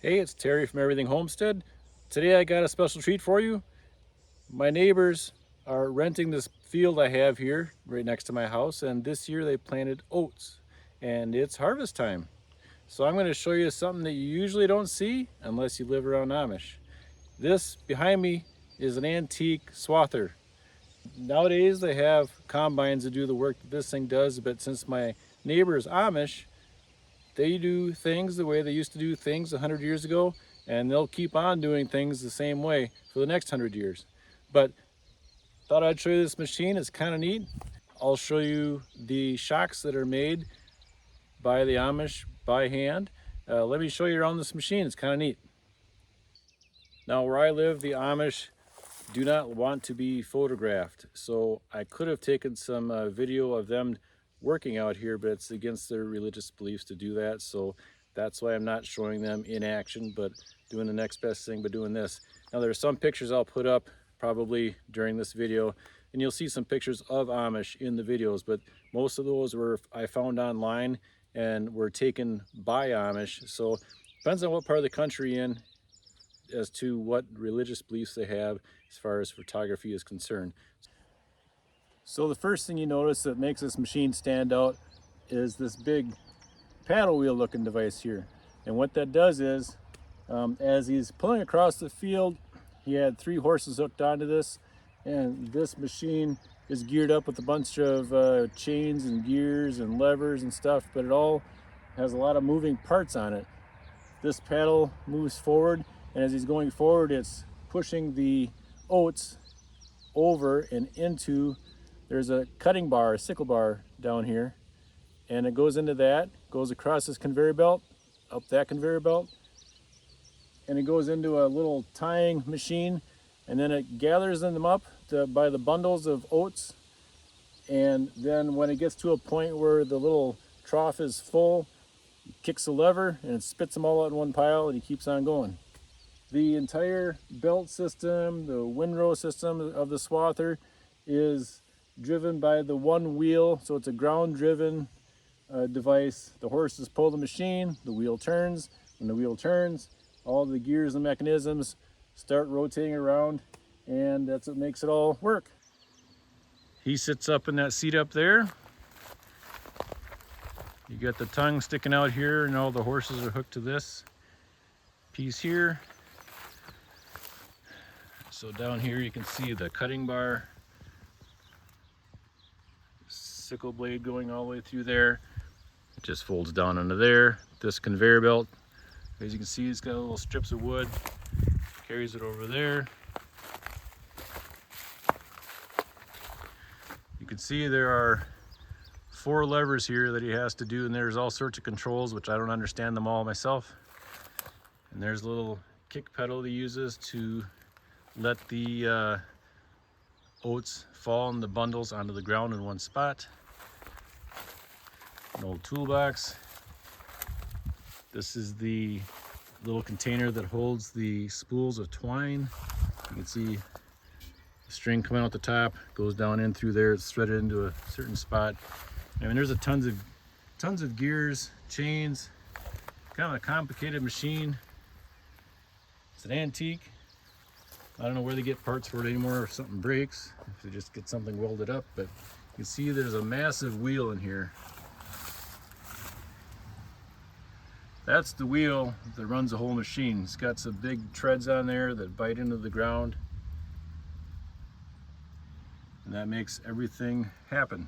Hey, it's Terry from Everything Homestead. Today I got a special treat for you. My neighbors are renting this field I have here right next to my house, and this year they planted oats and it's harvest time. So I'm going to show you something that you usually don't see unless you live around Amish. This behind me is an antique swather. Nowadays they have combines to do the work that this thing does, but since my neighbor is Amish, they do things the way they used to do things 100 years ago, and they'll keep on doing things the same way for the next 100 years. But thought I'd show you this machine. It's kind of neat. I'll show you the shocks that are made by the Amish by hand. Let me show you around this machine. It's kind of neat. Now where I live, the Amish do not want to be photographed, so I could have taken some video of them working out here, but it's against their religious beliefs to do that, so that's why I'm not showing them in action, but doing the next best thing by doing this. Now there are some pictures I'll put up probably during this video, and you'll see some pictures of Amish in the videos, but most of those I found online and were taken by Amish, so depends on what part of the country you're in as to what religious beliefs they have as far as photography is concerned. So the first thing you notice that makes this machine stand out is this big paddle wheel looking device here. And what that does is, as he's pulling across the field, he had 3 horses hooked onto this, and this machine is geared up with a bunch of chains and gears and levers and stuff, but it all has a lot of moving parts on it. This paddle moves forward, and as he's going forward, it's pushing the oats over and into, there's a cutting bar, a sickle bar down here, and it goes into that, goes across this conveyor belt, up that conveyor belt, and it goes into a little tying machine, and then it gathers them up by the bundles of oats, and then when it gets to a point where the little trough is full, he kicks the lever and it spits them all out in one pile, and he keeps on going. The entire belt system, the windrow system of the swather is driven by the one wheel, so it's a ground driven device. The horses pull the machine, the wheel turns. When the wheel turns, all the gears and mechanisms start rotating around, and that's what makes it all work. He sits up in that seat up there. You got the tongue sticking out here, and all the horses are hooked to this piece here. So down here you can see the cutting bar, sickle blade going all the way through there. It just folds down under there. This conveyor belt, as you can see, it's got little strips of wood, carries it over there. You can see there are 4 levers here that he has to do, and there's all sorts of controls, which I don't understand them all myself. And there's a little kick pedal he uses to let the oats fall in the bundles onto the ground in one spot. An old toolbox. This is the little container that holds the spools of twine. You can see the string coming out the top, goes down in through there, it's threaded into a certain spot. I mean, there's tons of gears, chains, kind of a complicated machine. It's an antique. I don't know where they get parts for it anymore if something breaks, if they just get something welded up, but you can see there's a massive wheel in here. That's the wheel that runs the whole machine. It's got some big treads on there that bite into the ground, and that makes everything happen.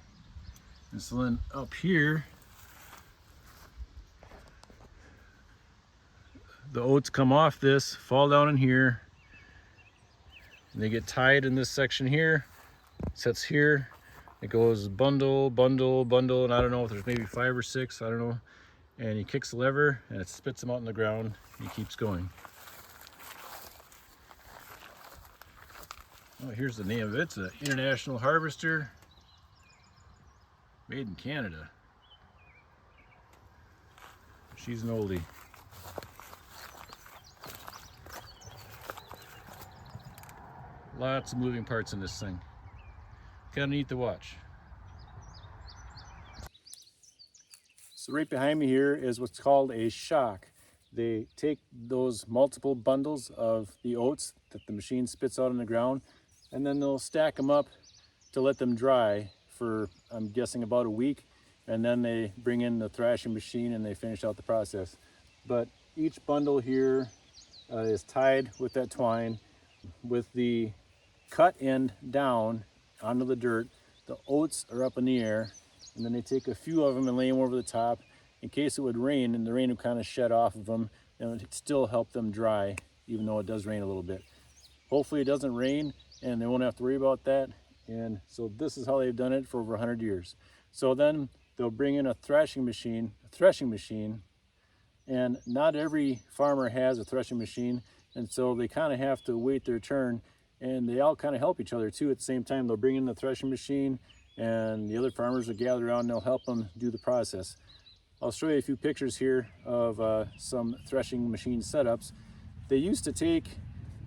And so then up here, the oats come off this, fall down in here, and they get tied in this section here. It sits here. It goes bundle, bundle, bundle, and I don't know if there's maybe 5 or 6, I don't know. And he kicks the lever and it spits them out on the ground. He keeps going. Oh, here's the name of it. It's an International Harvester, made in Canada. She's an oldie. Lots of moving parts in this thing. Kind of neat to watch. So right behind me here is what's called a shock. They take those multiple bundles of the oats that the machine spits out on the ground, and then they'll stack them up to let them dry for, I'm guessing, about a week, and then they bring in the thrashing machine and they finish out the process. But each bundle here is tied with that twine with the cut end down onto the dirt. The oats are up in the air, and then they take a few of them and lay them over the top in case it would rain, and the rain would kind of shed off of them and it would still help them dry, even though it does rain a little bit. Hopefully it doesn't rain and they won't have to worry about that. And so this is how they've done it for over 100 years. So then they'll bring in a threshing machine, and not every farmer has a threshing machine, and so they kind of have to wait their turn, and they all kind of help each other too at the same time. They'll bring in the threshing machine and the other farmers will gather around and they'll help them do the process. I'll show you a few pictures here of some threshing machine setups. They used to take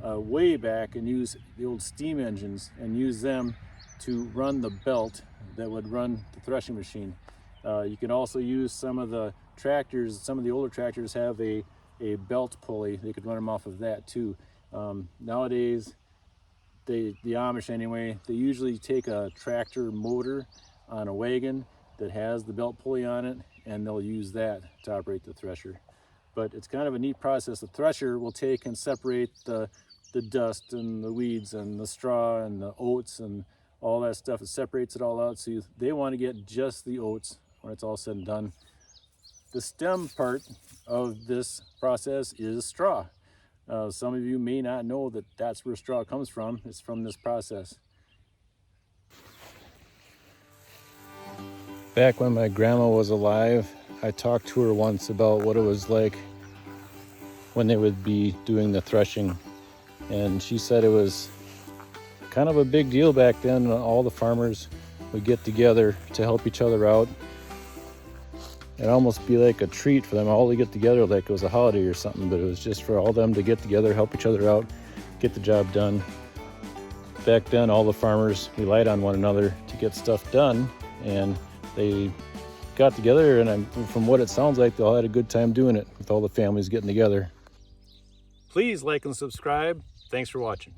way back and use the old steam engines and use them to run the belt that would run the threshing machine. You can also use some of the tractors. Some of the older tractors have a belt pulley. They could run them off of that too. Nowadays, the Amish anyway, they usually take a tractor motor on a wagon that has the belt pulley on it, and they'll use that to operate the thresher. But it's kind of a neat process. The thresher will take and separate the dust and the weeds and the straw and the oats and all that stuff. It separates it all out, so they want to get just the oats when it's all said and done. The stem part of this process is straw. Some of you may not know that that's where straw comes from. It's from this process. Back when my grandma was alive, I talked to her once about what it was like when they would be doing the threshing. And she said it was kind of a big deal back then. All the farmers would get together to help each other out. It'd almost be like a treat for them all to get together, like it was a holiday or something, but it was just for all them to get together, help each other out, get the job done. Back then, all the farmers relied on one another to get stuff done, and they got together, and from what it sounds like, they all had a good time doing it with all the families getting together. Please like and subscribe. Thanks for watching.